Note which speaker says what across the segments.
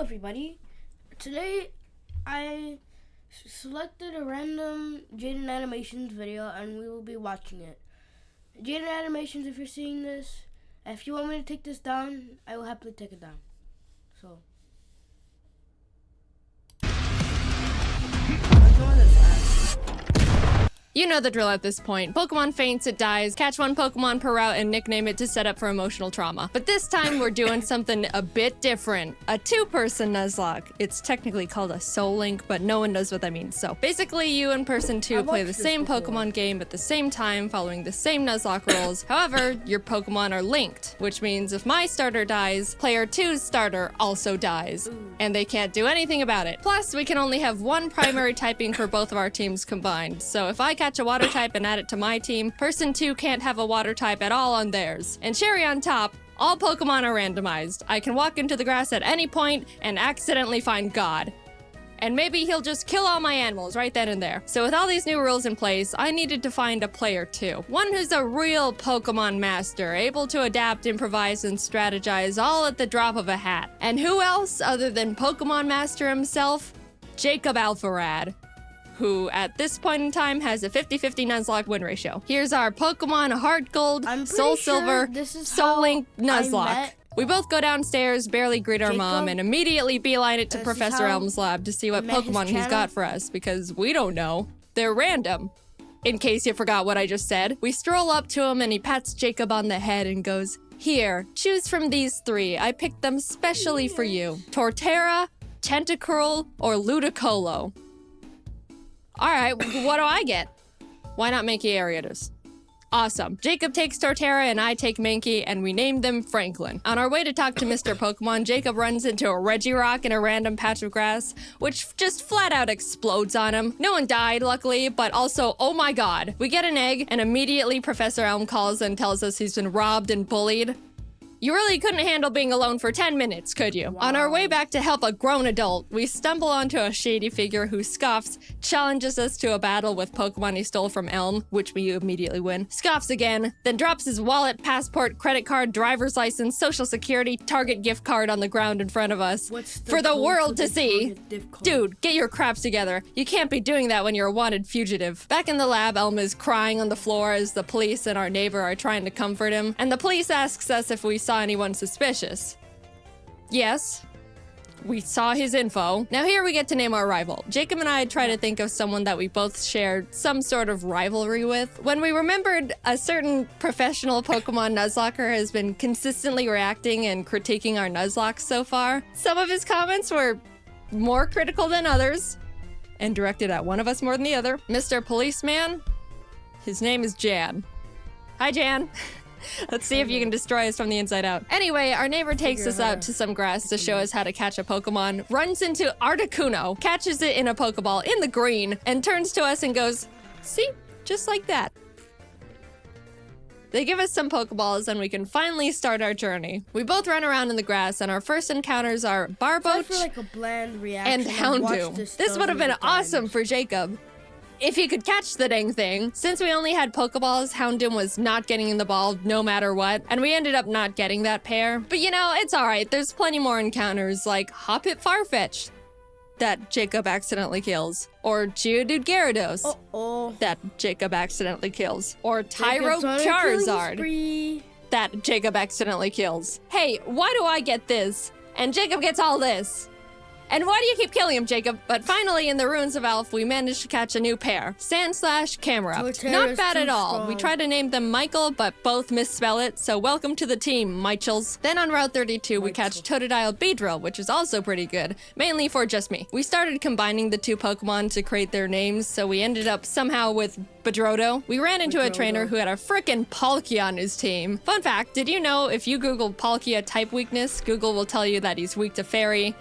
Speaker 1: everybody. Today I selected a random Jadan Animations video and we will be watching it. Jadan Animations, if you're seeing this, if you want me to take this down, I will happily take it down. So ignore this ad.
Speaker 2: You know the drill at this point. Pokemon faints, it dies, catch one Pokemon per route and nickname it to set up for emotional trauma. But this time we're doing something a bit different. A two-person Nuzlocke. It's technically called a Soul Link, but no one knows what that means. So basically you and person 2 play the same Pokemon game at the same time, following the same Nuzlocke rules. However, your Pokemon are linked, which means if my starter dies, player 2's starter also dies. And they can't do anything about it. Plus, we can only have one primary typing for both of our teams combined. So if I catch a water type and add it to my team, person 2 can't have a water type at all on theirs. And cherry on top, all Pokemon are randomized. I can walk into the grass at any point and accidentally find God. And maybe he'll just kill all my animals right then and there. So with all these new rules in place, I needed to find a player 2. One who's a real Pokemon master, able to adapt, improvise, and strategize all at the drop of a hat. And who else other than Pokemon Master himself? Jacob Alpharad, who at this point in time has a 50-50 Nuzlocke win ratio. Here's our Pokemon Heart Gold, Soul Silver, Soul Link Nuzlocke. We both go downstairs, barely greet our mom, and immediately beeline it to Professor Elm's lab to see what Pokemon he's got for us, because we don't know. They're random. In case you forgot what I just said. We stroll up to him and he pats Jacob on the head and goes, "Here, choose from these 3. I picked them specially for you. Torterra, Tentacruel, or Ludicolo." Alright, what do I get? Why not Mankey Ariatus? Awesome. Jacob takes Torterra and I take Mankey, and we named them Franklin. On our way to talk to Mr. Pokemon, Jacob runs into a Regirock in a random patch of grass, which just flat out explodes on him. No one died, luckily, but also, oh my god. We get an egg, and immediately Professor Elm calls and tells us he's been robbed and bullied. You really couldn't handle being alone for 10 minutes, could you? Wow. On our way back to help a grown adult, we stumble onto a shady figure who scoffs, challenges us to a battle with Pokemon he stole from Elm, which we immediately win, scoffs again, then drops his wallet, passport, credit card, driver's license, social security, Target gift card on the ground in front of us for the world to see. Dude, get your craps together. You can't be doing that when you're a wanted fugitive. Back in the lab, Elm is crying on the floor as the police and our neighbor are trying to comfort him, and the police asks us if we saw anyone suspicious. Yes, we saw his info. Now here we get to name our rival. Jacob and I try to think of someone that we both shared some sort of rivalry with. When we remembered a certain professional Pokemon Nuzlocker has been consistently reacting and critiquing our Nuzlocks so far, some of his comments were more critical than others and directed at one of us more than the other. Mr. Policeman, his name is Jan. Hi, Jan. Let's see if you can destroy us from the inside out. Anyway, our neighbor takes us out to some grass to show us how to catch a Pokemon, runs into Articuno, catches it in a Pokeball in the green, and turns to us and goes, "See? Just like that." They give us some Pokeballs and we can finally start our journey. We both run around in the grass and our first encounters are Barboach and Houndoom. This would have been awesome for Jacob if he could catch the dang thing. Since we only had Pokeballs, Houndoom was not getting in the ball no matter what, and we ended up not getting that pair. But you know, it's alright. There's plenty more encounters like Hoppip Farfetch that Jacob accidentally kills, or Geodude Gyarados that Jacob accidentally kills, or Tyro Charizard that Jacob accidentally kills. Hey, why do I get this? And Jacob gets all this. And why do you keep killing him, Jacob? But finally, in the Ruins of Elf, we managed to catch a new pair. Sandslash, not bad at all. We tried to name them Michael, but both misspell it, so welcome to the team, Michels. Then on Route 32, we catch Totodile Beedrill, which is also pretty good, mainly for just me. We started combining the 2 Pokemon to create their names, so we ended up somehow with Bedrodo. We ran into a trainer who had a frickin' Palkia on his team. Fun fact, did you know if you Google Palkia type weakness, Google will tell you that he's weak to Fairy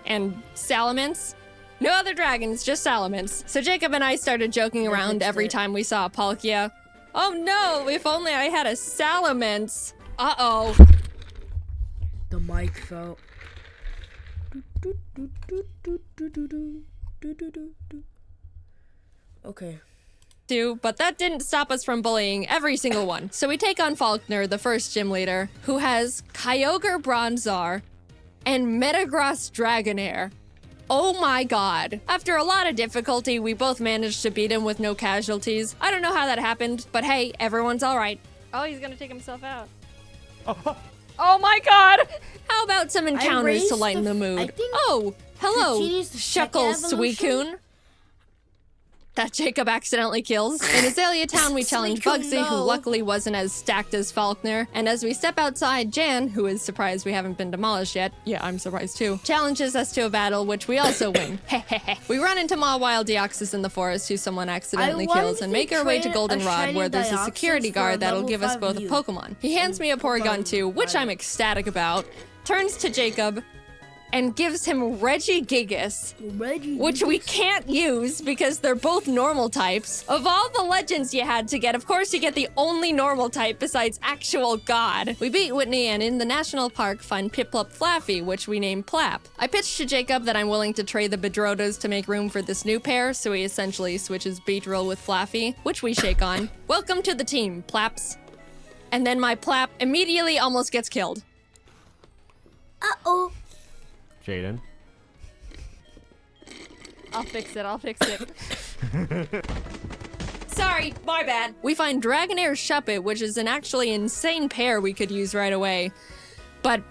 Speaker 2: and Salamence? No other dragons, just Salamence. So Jacob and I started joking around every time we saw a Palkia. Oh no, if only I had a Salamence. Uh-oh.
Speaker 1: The mic fell. Okay.
Speaker 2: But that didn't stop us from bullying every single one. So we take on Faulkner, the first gym leader, who has Kyogre Bronzor, and Metagross Dragonair. Oh my god. After a lot of difficulty, we both managed to beat him with no casualties. I don't know how that happened, but hey, everyone's all right. Oh, he's gonna take himself out. Oh my god! How about some encounters to lighten the mood? Oh, hello, Shuckle Suicune. That Jacob accidentally kills. In Azalea Town, we challenge Bugsy, who luckily wasn't as stacked as Faulkner. And as we step outside, Jan, who is surprised we haven't been demolished yet, yeah, I'm surprised too, challenges us to a battle, which we also win. We run into Mawile Deoxys in the forest, who someone accidentally kills, and make our way to Goldenrod, where there's a security guard that'll give us both a Pokemon. He hands me a Porygon 2, which I'm ecstatic about, turns to Jacob, and gives him Regigigas, which we can't use because they're both normal types. Of all the legends you had to get, of course you get the only normal type besides actual God. We beat Whitney and in the national park find Piplup Flaffy, which we name Plap. I pitched to Jacob that I'm willing to trade the Bedrotas to make room for this new pair, so he essentially switches Beedrill with Flaffy, which we shake on. Welcome to the team, Plaps. And then my Plap immediately almost gets killed.
Speaker 1: Uh-oh.
Speaker 3: Jaden.
Speaker 2: I'll fix it. Sorry, my bad. We find Dragonair Shuppet, which is an actually insane pair we could use right away. But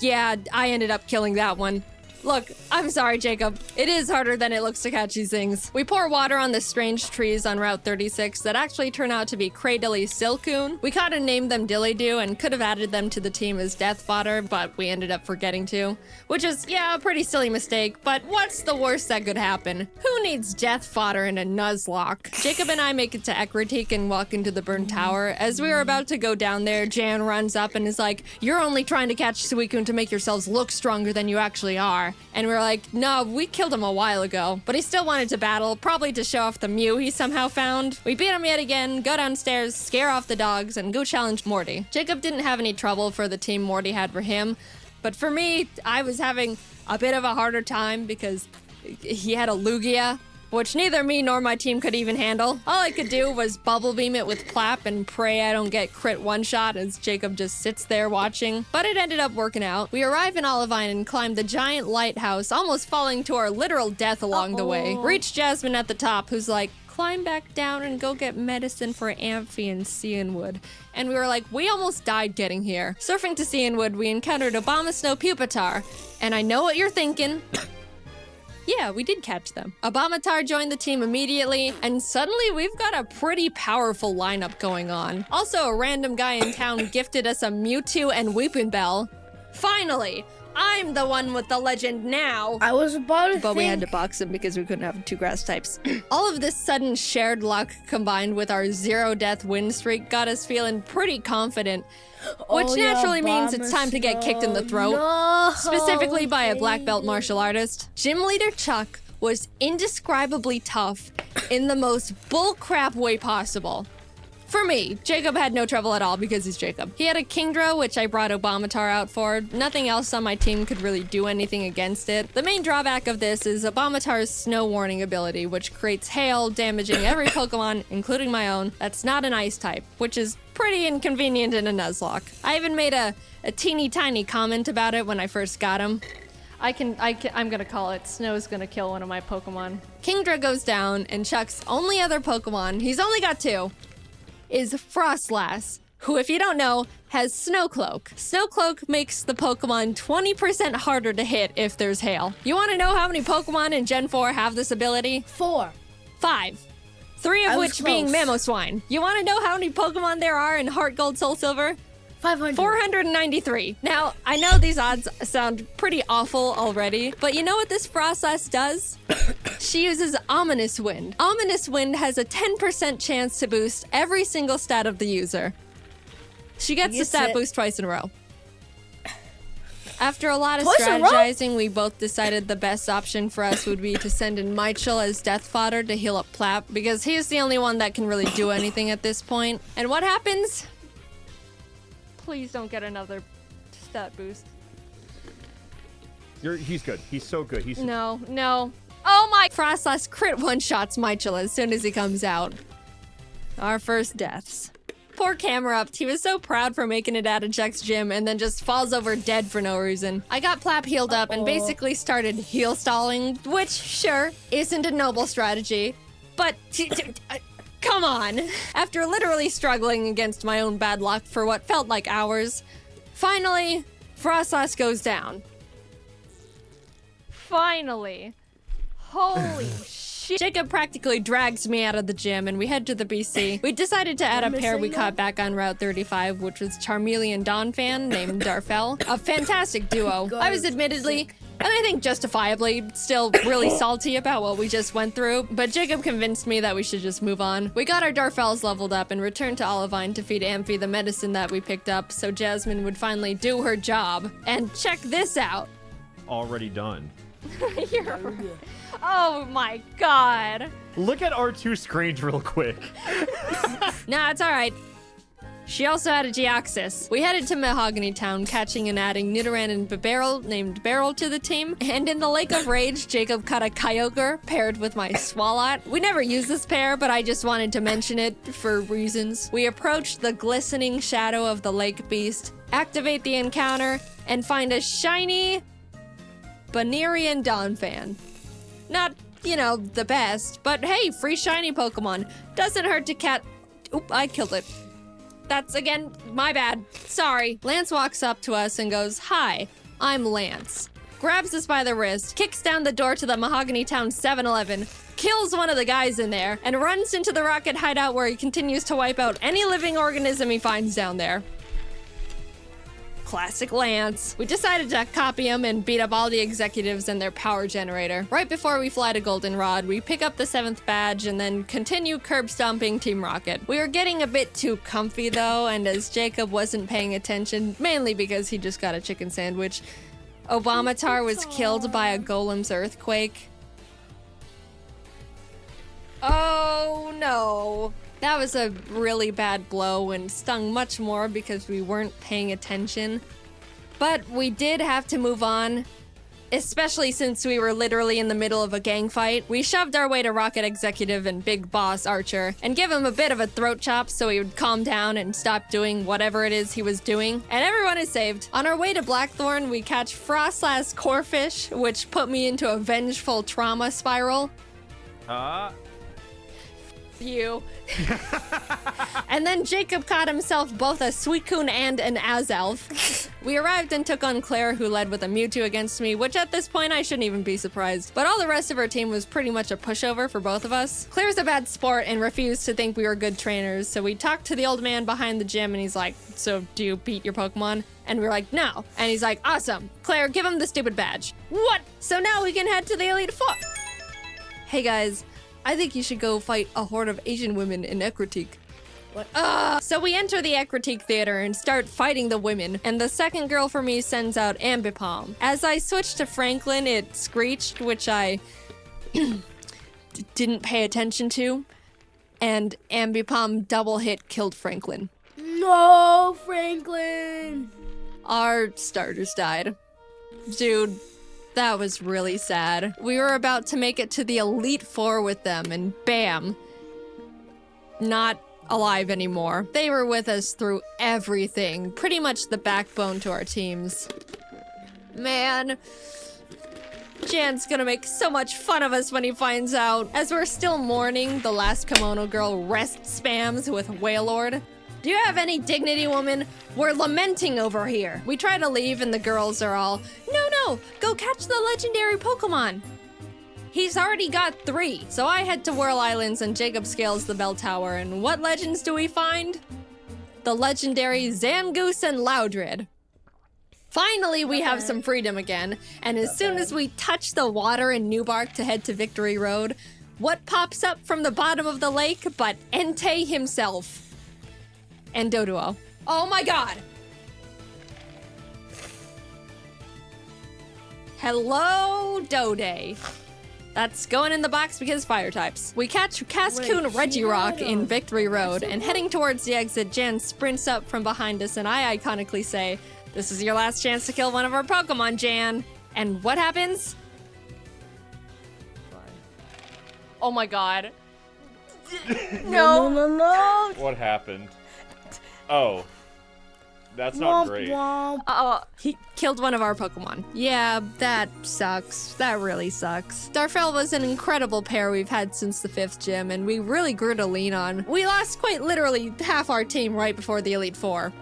Speaker 2: yeah, I ended up killing that one. Look, I'm sorry, Jacob. It is harder than it looks to catch these things. We pour water on the strange trees on Route 36 that actually turn out to be Cradily Silcoon. We caught and named them Dillydoo and could have added them to the team as death fodder, but we ended up forgetting to. Which is, yeah, a pretty silly mistake, but what's the worst that could happen? Who needs death fodder in a Nuzlocke? Jacob and I make it to Ekritik and walk into the burnt tower. As we are about to go down there, Jan runs up and is like, "You're only trying to catch Suicune to make yourselves look stronger than you actually are." And we're like, no, we killed him a while ago. But he still wanted to battle, probably to show off the Mew he somehow found. We beat him yet again, go downstairs, scare off the dogs, and go challenge Morty. Jacob didn't have any trouble for the team Morty had for him. But for me, I was having a bit of a harder time because he had a Lugia, which neither me nor my team could even handle. All I could do was bubble beam it with Plap and pray I don't get crit one-shot as Jacob just sits there watching. But it ended up working out. We arrive in Olivine and climb the giant lighthouse, almost falling to our literal death along the way. Reach Jasmine at the top, who's like, climb back down and go get medicine for Amphi and Cianwood. And we were like, we almost died getting here. Surfing to Cianwood, we encountered Abomasnow Pupitar. And I know what you're thinking. Yeah, we did catch them. Abomatar joined the team immediately, and suddenly we've got a pretty powerful lineup going on. Also, a random guy in town gifted us a Mewtwo and Weepinbell. Finally! I'm the one with the legend now!
Speaker 1: I was about to
Speaker 2: But we had to box him because we couldn't have two grass types. All of this sudden shared luck combined with our 0-death win streak got us feeling pretty confident. Which naturally means it's time to get kicked in the throat, specifically by a black belt martial artist. Gym leader Chuck was indescribably tough in the most bullcrap way possible. For me, Jacob had no trouble at all because he's Jacob. He had a Kingdra, which I brought Abomatar out for. Nothing else on my team could really do anything against it. The main drawback of this is Abomatar's Snow Warning ability, which creates hail, damaging every Pokemon, including my own, that's not an ice type, which is pretty inconvenient in a Nuzlocke. I even made a teeny tiny comment about it when I first got him. I'm gonna call it. Snow's gonna kill one of my Pokemon. Kingdra goes down, and Chuck's only other Pokemon, he's only got two, is Frostlass, who, if you don't know, has Snowcloak. Snowcloak makes the Pokemon 20% harder to hit if there's hail. You want to know how many Pokemon in Gen 4 have this ability?
Speaker 1: 4.
Speaker 2: 5. 3 of which being Mamoswine. You want to know how many Pokemon there are in Heart Gold Soul Silver?
Speaker 1: 500.
Speaker 2: 493. Now, I know these odds sound pretty awful already, but you know what this Frostlass does? She uses Ominous Wind. Ominous Wind has a 10% chance to boost every single stat of the user. She gets the stat boost twice in a row. After a lot of strategizing, we both decided the best option for us would be to send in Michel as death fodder to heal up Plap, because he's the only one that can really do anything at this point. And what happens? Please don't get another stat boost.
Speaker 3: He's good. He's so good.
Speaker 2: No. Oh my! Frostlass crit one-shots Michel as soon as he comes out. Our first deaths. Poor Camerupt, he was so proud for making it out of Jack's gym and then just falls over dead for no reason. I got Plap healed up and basically started heal stalling, which, sure, isn't a noble strategy, but come on. After literally struggling against my own bad luck for what felt like hours, finally, Frostlass goes down. Finally. Holy shit. Jacob practically drags me out of the gym and we head to the BC. We decided to add a pair we caught back on Route 35, which was Charmeleon Dawnfan named Darfel. A fantastic duo. I was admittedly, and I think justifiably, still really salty about what we just went through, but Jacob convinced me that we should just move on. We got our Darfels leveled up and returned to Olivine to feed Amphi the medicine that we picked up so Jasmine would finally do her job. And check this out.
Speaker 3: Already done.
Speaker 2: Oh my god.
Speaker 3: Look at our two screens real quick.
Speaker 2: Nah, it's alright. She also had a Geoxys. We headed to Mahogany Town, catching and adding Nidoran and Bibarel named Beryl to the team. And in the Lake of Rage, Jacob caught a Kyogre paired with my Swalot. We never used this pair, but I just wanted to mention it for reasons. We approached the glistening shadow of the lake beast, activate the encounter, and find a shiny Banerian Dawnfan. Not, you know, the best, but hey, free shiny Pokemon. Doesn't hurt to Oop, I killed it. That's, again, my bad. Sorry. Lance walks up to us and goes, "Hi, I'm Lance." Grabs us by the wrist, kicks down the door to the Mahogany Town 7-Eleven, kills one of the guys in there, and runs into the rocket hideout where he continues to wipe out any living organism he finds down there. Classic Lance. We decided to copy him and beat up all the executives and their power generator. Right before we fly to Goldenrod, we pick up the 7th badge and then continue curb stomping Team Rocket. We were getting a bit too comfy though, and as Jacob wasn't paying attention, mainly because he just got a chicken sandwich, Obamatar was killed by a Golem's earthquake. Oh no. That was a really bad blow and stung much more because we weren't paying attention. But we did have to move on, especially since we were literally in the middle of a gang fight. We shoved our way to Rocket Executive and Big Boss Archer and give him a bit of a throat chop so he would calm down and stop doing whatever it is he was doing. And everyone is saved. On our way to Blackthorn, we catch Frostlass Corfish, which put me into a vengeful trauma spiral. You. And then Jacob caught himself both a Suicune and an Azelf. We arrived and took on Claire, who led with a Mewtwo against me, which at this point I shouldn't even be surprised. But all the rest of our team was pretty much a pushover for both of us. Claire's a bad sport and refused to think we were good trainers, so we talked to the old man behind the gym and he's like, "So do you beat your Pokemon?" And we're like, "No." And he's like, "Awesome. Claire, give him the stupid badge." What? So now we can head to the Elite Four. Hey guys. I think you should go fight a horde of Asian women in Ekritique. What? So we enter the Ekritique Theater and start fighting the women, and the second girl for me sends out Ambipom. As I switched to Franklin, it screeched, which I didn't pay attention to, and Ambipom double hit killed Franklin.
Speaker 1: No, Franklin!
Speaker 2: Our starters died. Dude. That was really sad. We were about to make it to the Elite Four with them, and bam. Not alive anymore. They were with us through everything. Pretty much the backbone to our teams. Man. Jan's gonna make so much fun of us when he finds out. As we're still mourning, the last kimono girl rest spams with Wailord. "Do you have any dignity, woman? We're lamenting over here." We try to leave and the girls are all, No, go catch the legendary Pokemon." He's already got 3. So I head to Whirl Islands and Jacob scales the bell tower, and what legends do we find? The legendary Zangoose and Loudred. Finally, we have some freedom again, and as soon as we touch the water in Newbark to head to Victory Road, what pops up from the bottom of the lake but Entei himself? And Doduo. Oh my god! Hello, Dode. That's going in the box because fire types. We catch Cascoon Regirock in Victory Road, and heading towards the exit, Jan sprints up from behind us, and I iconically say, "This is your last chance to kill one of our Pokemon, Jan." And what happens? Oh my god.
Speaker 1: No.
Speaker 3: What happened? Oh. That's not
Speaker 1: Womp
Speaker 3: great.
Speaker 1: womp.
Speaker 2: Oh, he killed one of our Pokemon. Yeah, that sucks. That really sucks. Darfell was an incredible pair we've had since the 5th gym, and we really grew to lean on. We lost quite literally half our team right before the Elite Four.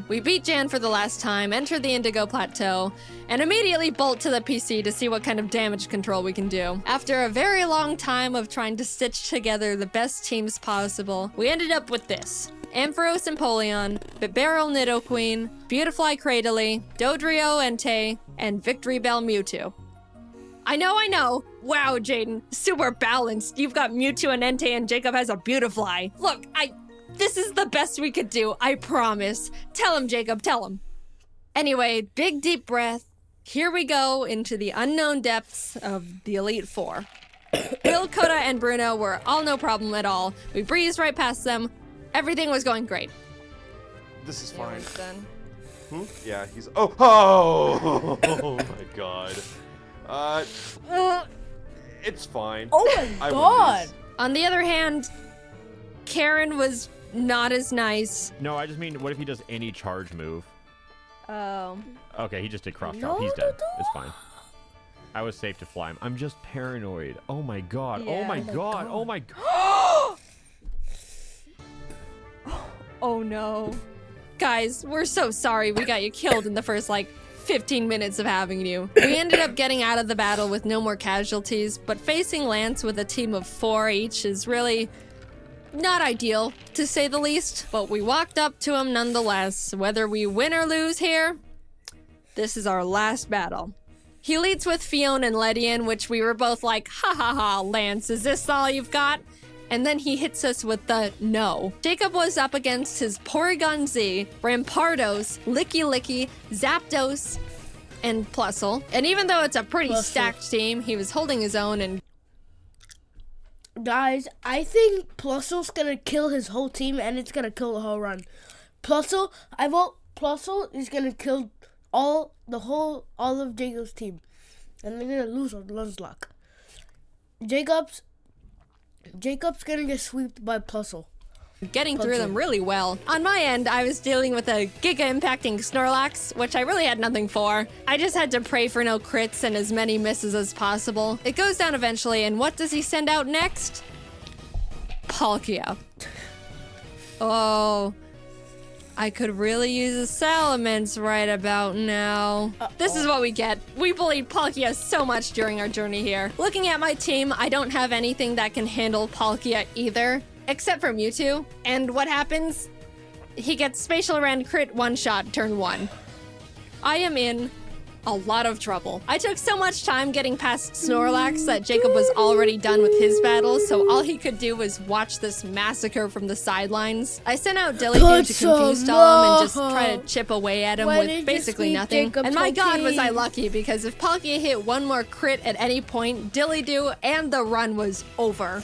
Speaker 2: We beat Jan for the last time, enter the Indigo Plateau, and immediately bolt to the PC to see what kind of damage control we can do. After a very long time of trying to stitch together the best teams possible, we ended up with this. Ampharos Empoleon, Bibarel Nidoqueen, Beautifly Cradily, Dodrio Entei, and Victory Bell Mewtwo. I know. Wow, Jaden, super balanced. You've got Mewtwo and Entei and Jacob has a Beautifly. Look, this is the best we could do, I promise. Tell him, Jacob, tell him. Anyway, big deep breath. Here we go into the unknown depths of the Elite Four. Will, Coda, and Bruno were all no problem at all. We breezed right past them. Everything was going great.
Speaker 4: This is fine.
Speaker 2: Done.
Speaker 4: Yeah, he's. Oh my god. It's fine.
Speaker 1: Oh my god.
Speaker 2: On the other hand, Karen was not as nice.
Speaker 3: No, I just mean, what if he does any charge move?
Speaker 2: Oh.
Speaker 3: Okay, he just did cross chop. He's dead. It's fine. I was safe to fly him. I'm just paranoid. Oh my god. Oh
Speaker 2: Yeah.
Speaker 3: my god. Oh my god.
Speaker 2: Oh no. Guys, we're so sorry we got you killed in the first, 15 minutes of having you. We ended up getting out of the battle with no more casualties, but facing Lance with a team of 4 each is really not ideal, to say the least. But we walked up to him nonetheless. Whether we win or lose here, this is our last battle. He leads with Fiona and Ledian, which we were both like, ha ha ha, Lance, is this all you've got? And then he hits us with the no. Jacob was up against his Porygon Z, Rampardos, Licky Licky, Zapdos, and Plusle. And even though it's a pretty stacked team, he was holding his own and...
Speaker 1: Guys, I think Plusle's gonna kill his whole team and it's gonna kill the whole run. I vote Plusle is gonna kill all of Jacob's team. And they're gonna lose on Nuzlocke. Jacob's gonna get swept by Plusle.
Speaker 2: getting through them really well. On my end, I was dealing with a giga-impacting Snorlax, which I really had nothing for. I just had to pray for no crits and as many misses as possible. It goes down eventually, and what does he send out next? Palkia. Oh, I could really use a Salamence right about now. This is what we get. We bullied Palkia so much during our journey here. Looking at my team, I don't have anything that can handle Palkia either, except for Mewtwo. And what happens? He gets Spatial Rend crit one-shot turn 1. I am in a lot of trouble. I took so much time getting past Snorlax that Jacob was already done with his battle, so all he could do was watch this massacre from the sidelines. I sent out Dilly-Doo to confuse Dom and just try to chip away at him with basically nothing. And my god was I lucky, because if Palkia hit one more crit at any point, Dilly-Doo and the run was over.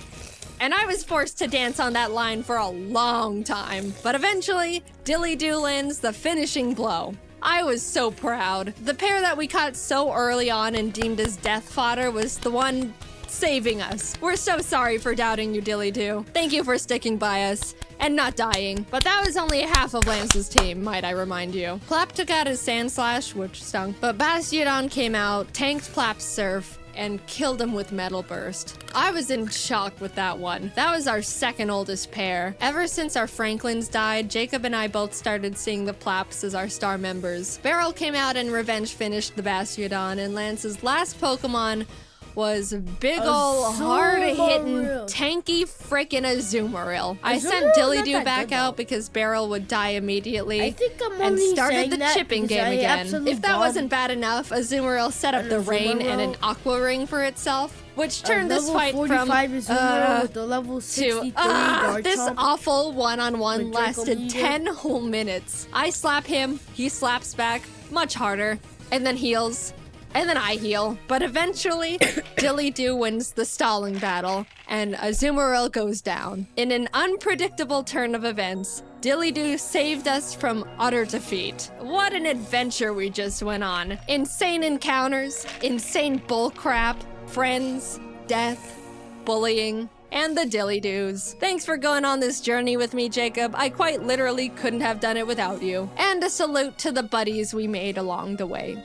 Speaker 2: And I was forced to dance on that line for a long time. But eventually, Dilly-Doo lands the finishing blow. I was so proud. The pair that we caught so early on and deemed as death fodder was the one saving us. We're so sorry for doubting you, Dilly-Doo. Thank you for sticking by us and not dying. But that was only half of Lance's team, might I remind you. Plap took out his Sand Slash, which stung, but Bastiodon came out, tanked Plap's Surf, and killed him with Metal Burst. I was in shock with that one. That was our second oldest pair. Ever since our Franklins died, Jacob and I both started seeing the Plaps as our star members. Beryl came out and revenge finished the Bastiodon, and Lance's last Pokemon was big ol' hard-hitting, tanky frickin' Azumarill. I sent Dilly-Doo back out because Beryl would die immediately and started the chipping game again. If that wasn't bad enough, Azumarill set up the rain and an Aqua Ring for itself, which turned this fight from
Speaker 1: with the level 63 guard
Speaker 2: this
Speaker 1: chomp.
Speaker 2: awful one-on-one lasted 10 whole minutes. I slap him, he slaps back, much harder, and then heals. And then I heal. But eventually, Dilly-Doo wins the stalling battle, and Azumarill goes down. In an unpredictable turn of events, Dilly-Doo saved us from utter defeat. What an adventure we just went on. Insane encounters, insane bullcrap, friends, death, bullying, and the dilly doos. Thanks for going on this journey with me, Jacob. I quite literally couldn't have done it without you. And a salute to the buddies we made along the way.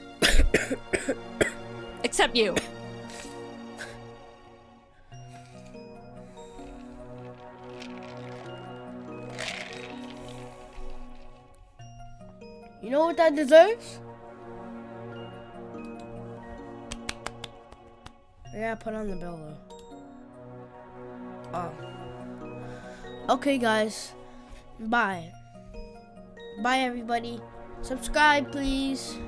Speaker 2: Except you.
Speaker 1: You know what that deserves? I gotta put on the bell though. Oh. Okay, guys. Bye. Bye, everybody. Subscribe, please.